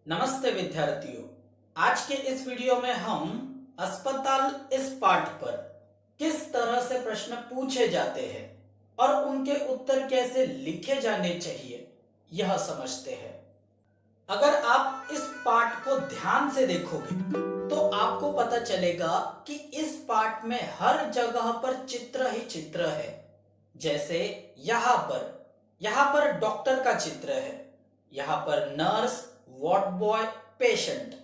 नमस्ते विद्यार्थियों। आज के इस वीडियो में हम अस्पताल इस पाठ पर किस तरह से प्रश्न पूछे जाते हैं और उनके उत्तर कैसे लिखे जाने चाहिए यह समझते हैं। अगर आप इस पाठ को ध्यान से देखोगे तो आपको पता चलेगा कि इस पाठ में हर जगह पर चित्र ही चित्र है। जैसे यहाँ पर डॉक्टर का चित्र है, यहाँ पर नर्स, वार्ड बॉय, पेशेंट।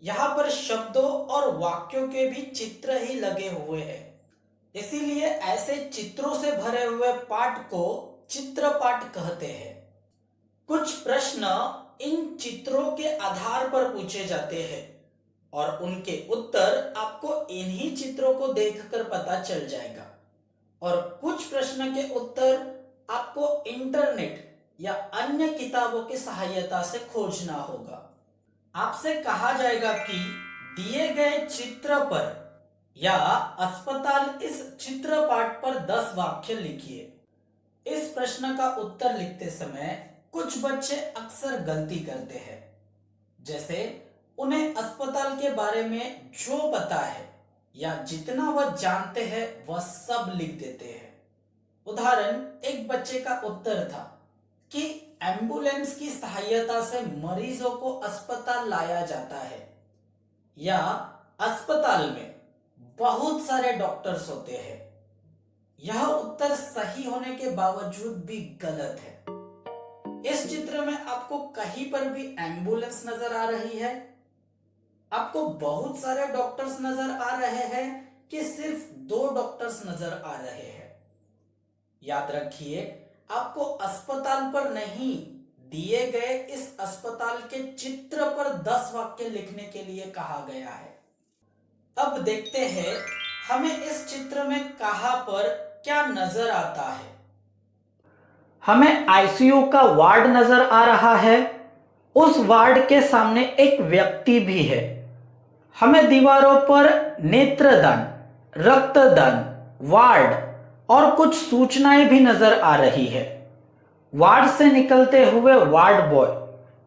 यहाँ पर शब्दों और वाक्यों के भी चित्र ही लगे हुए हैं। इसीलिए ऐसे चित्रों से भरे हुए पाठ को चित्र पाठ कहते हैं। कुछ प्रश्न इन चित्रों के आधार पर पूछे जाते हैं और उनके उत्तर आपको इन्हीं चित्रों को देखकर पता चल जाएगा। और कुछ प्रश्न के उत्तर आपको इंटरनेट या अन्य किताबों की सहायता से खोजना होगा। आपसे कहा जाएगा कि दिए गए चित्र पर या अस्पताल इस चित्र पाठ पर 10 वाक्य लिखिए। इस प्रश्न का उत्तर लिखते समय कुछ बच्चे अक्सर गलती करते हैं, जैसे उन्हें अस्पताल के बारे में जो पता है या जितना वह जानते हैं वह सब लिख देते हैं। उदाहरण, एक बच्चे का उत्तर था कि एम्बुलेंस की सहायता से मरीजों को अस्पताल लाया जाता है, या अस्पताल में बहुत सारे डॉक्टर्स होते हैं। यह उत्तर सही होने के बावजूद भी गलत है। इस चित्र में आपको कहीं पर भी एम्बुलेंस नजर आ रही है? आपको बहुत सारे डॉक्टर्स नजर आ रहे हैं कि सिर्फ 2 डॉक्टर्स नजर आ रहे हैं? याद रखिए, आपको अस्पताल पर नहीं, दिए गए इस अस्पताल के चित्र पर 10 वाक्य लिखने के लिए कहा गया है। अब देखते हैं हमें इस चित्र में कहां पर क्या नजर आता है। हमें आईसीयू का वार्ड नजर आ रहा है। उस वार्ड के सामने एक व्यक्ति भी है। हमें दीवारों पर नेत्रदान, रक्तदान, वार्ड और कुछ सूचनाएं भी नजर आ रही है। वार्ड से निकलते हुए वार्ड बॉय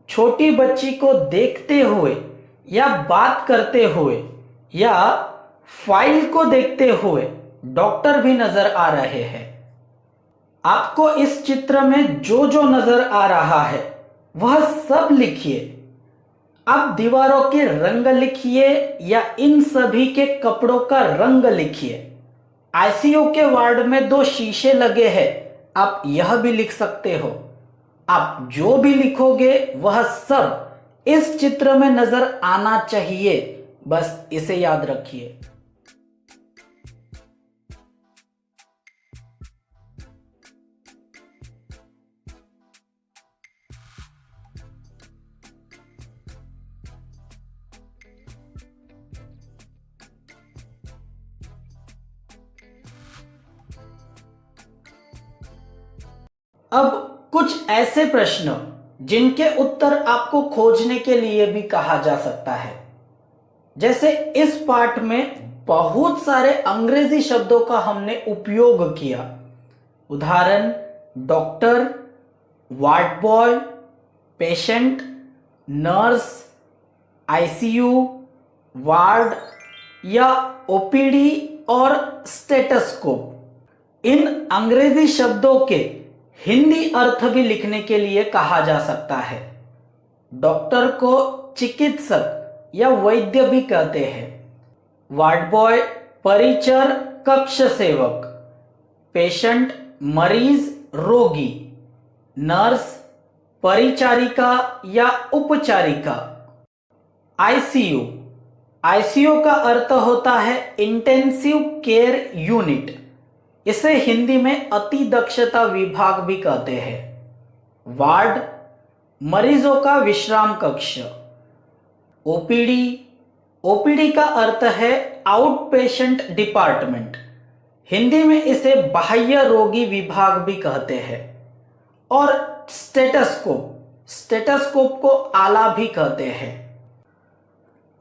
छोटी बच्ची को देखते हुए या बात करते हुए या फाइल को देखते हुए डॉक्टर भी नजर आ रहे हैं। आपको इस चित्र में जो जो नजर आ रहा है वह सब लिखिए। आप दीवारों के रंग लिखिए या इन सभी के कपड़ों का रंग लिखिए। आईसीयू के वार्ड में 2 शीशे लगे हैं, आप यह भी लिख सकते हो। आप जो भी लिखोगे वह सब इस चित्र में नजर आना चाहिए, बस इसे याद रखिए। अब कुछ ऐसे प्रश्न जिनके उत्तर आपको खोजने के लिए भी कहा जा सकता है। जैसे इस पाठ में बहुत सारे अंग्रेजी शब्दों का हमने उपयोग किया। उदाहरण, doctor, ward boy, patient, nurse, ICU, ward या ओपीडी और स्टेटस्कोप। इन अंग्रेजी शब्दों के हिंदी अर्थ भी लिखने के लिए कहा जा सकता है। डॉक्टर को चिकित्सक या वैद्य भी कहते हैं। वार्ड बॉय परिचर कक्ष सेवक, पेशेंट मरीज रोगी, नर्स परिचारिका या उपचारिका। आईसीयू, आईसीयू का अर्थ होता है इंटेंसिव केयर यूनिट। इसे हिंदी में अति दक्षता विभाग भी कहते हैं। वार्ड मरीजों का विश्राम कक्ष। ओपीडी, ओपीडी का अर्थ है आउट पेशेंट डिपार्टमेंट। हिंदी में इसे बाह्य रोगी विभाग भी कहते हैं। और स्टेटस्कोप, स्टेटस्कोप को आला भी कहते हैं।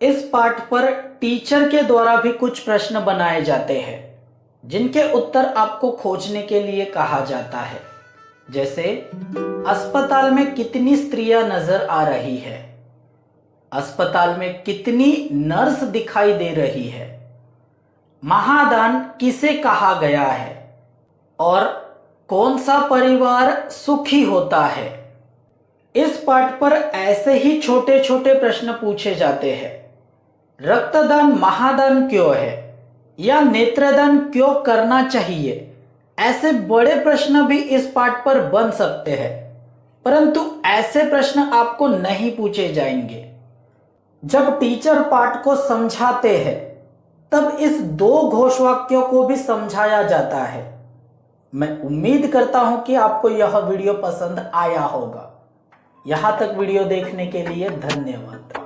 इस पाठ पर टीचर के द्वारा भी कुछ प्रश्न बनाए जाते हैं जिनके उत्तर आपको खोजने के लिए कहा जाता है। जैसे अस्पताल में कितनी स्त्रियां नजर आ रही है, अस्पताल में कितनी नर्स दिखाई दे रही है? महादान किसे कहा गया है? और कौन सा परिवार सुखी होता है? इस पाठ पर ऐसे ही छोटे छोटे प्रश्न पूछे जाते हैं। रक्तदान महादान क्यों है, या नेत्रदान क्यों करना चाहिए? ऐसे बड़े प्रश्न भी इस पाठ पर बन सकते हैं, परंतु ऐसे प्रश्न आपको नहीं पूछे जाएंगे। जब टीचर पाठ को समझाते हैं तब इस 2 घोषवाक्यों को भी समझाया जाता है। मैं उम्मीद करता हूं कि आपको यह वीडियो पसंद आया होगा। यहां तक वीडियो देखने के लिए धन्यवाद।